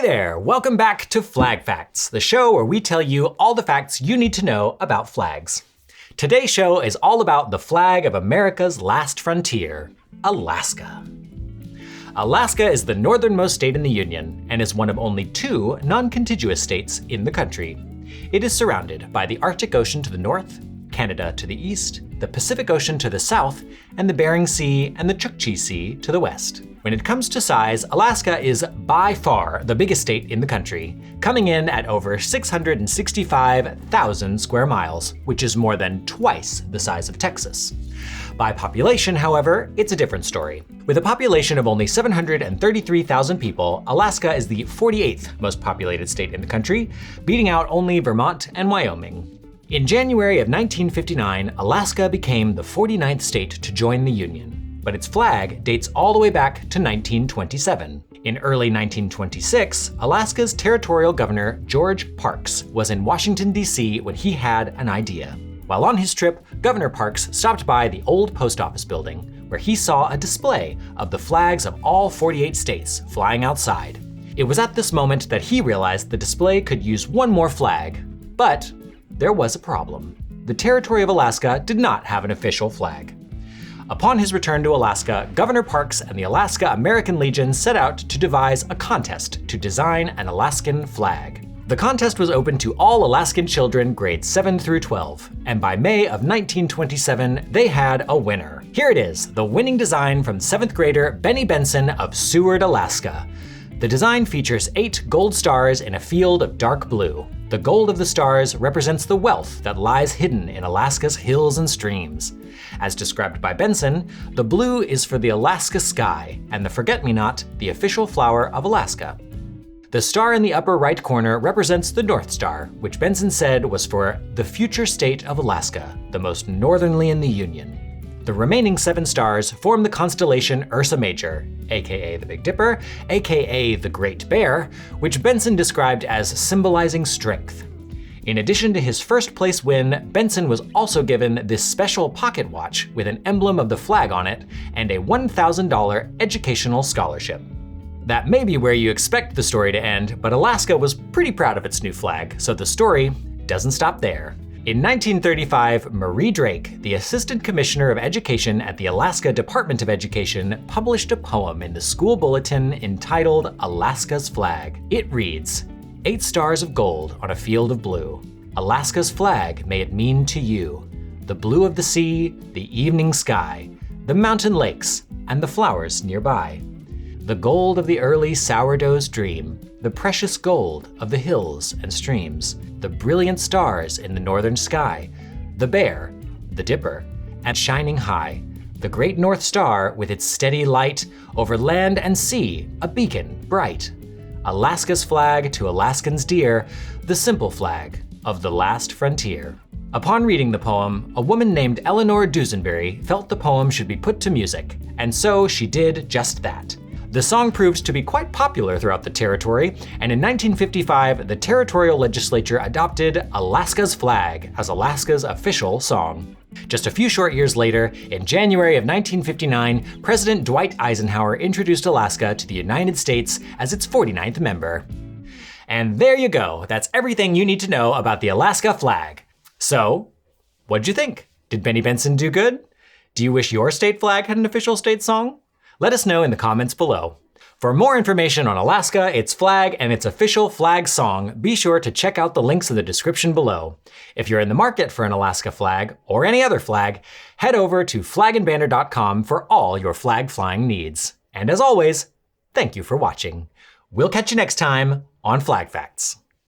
there! Welcome back to Flag Facts, the show where we tell you all the facts you need to know about flags. Today's show is all about the flag of America's last frontier, Alaska. Alaska is the northernmost state in the Union and is one of only 2 non-contiguous states in the country. It is surrounded by the Arctic Ocean to the north, Canada to the east, the Pacific Ocean to the south, and the Bering Sea and the Chukchi Sea to the west. When it comes to size, Alaska is by far the biggest state in the country, coming in at over 665,000 square miles, which is more than twice the size of Texas. By population, however, it's a different story. With a population of only 733,000 people, Alaska is the 48th most populated state in the country, beating out only Vermont and Wyoming. In January of 1959, Alaska became the 49th state to join the Union. But its flag dates all the way back to 1927. In early 1926, Alaska's territorial governor, George Parks, was in Washington, D.C. when he had an idea. While on his trip, Governor Parks stopped by the old post office building, where he saw a display of the flags of all 48 states flying outside. It was at this moment that he realized the display could use one more flag. But there was a problem. The territory of Alaska did not have an official flag. Upon his return to Alaska, Governor Parks and the Alaska American Legion set out to devise a contest to design an Alaskan flag. The contest was open to all Alaskan children grades 7 through 12, and by May of 1927, they had a winner. Here it is, the winning design from 7th grader Benny Benson of Seward, Alaska. The design features 8 gold stars in a field of dark blue. The gold of the stars represents the wealth that lies hidden in Alaska's hills and streams. As described by Benson, the blue is for the Alaska sky, and the forget-me-not the official flower of Alaska. The star in the upper right corner represents the North Star, which Benson said was for the future state of Alaska, the most northerly in the Union. The remaining 7 stars form the constellation Ursa Major, aka the Big Dipper, aka the Great Bear, which Benson described as symbolizing strength. In addition to his first place win, Benson was also given this special pocket watch with an emblem of the flag on it and a $1,000 educational scholarship. That may be where you expect the story to end, but Alaska was pretty proud of its new flag, so the story doesn't stop there. In 1935, Marie Drake, the Assistant Commissioner of Education at the Alaska Department of Education, published a poem in the school bulletin entitled Alaska's Flag. It reads, 8 stars of gold on a field of blue. Alaska's flag may it mean to you. The blue of the sea, the evening sky, the mountain lakes, and the flowers nearby. The gold of the early sourdough's dream, the precious gold of the hills and streams, the brilliant stars in the northern sky, the bear, the dipper, and shining high, the great North Star with its steady light over land and sea, a beacon bright. Alaska's flag to Alaskans dear, the simple flag of the last frontier. Upon reading the poem, a woman named Eleanor Dusenberry felt the poem should be put to music, and so she did just that. The song proved to be quite popular throughout the territory, and in 1955, the territorial legislature adopted Alaska's Flag as Alaska's official song. Just a few short years later, in January of 1959, President Dwight Eisenhower introduced Alaska to the United States as its 49th member. And there you go, that's everything you need to know about the Alaska flag. So, what'd you think? Did Benny Benson do good? Do you wish your state flag had an official state song? Let us know in the comments below. For more information on Alaska, its flag, and its official flag song, be sure to check out the links in the description below. If you're in the market for an Alaska flag, or any other flag, head over to FlagandBanner.com for all your flag flying needs. And as always, thank you for watching. We'll catch you next time on Flag Facts.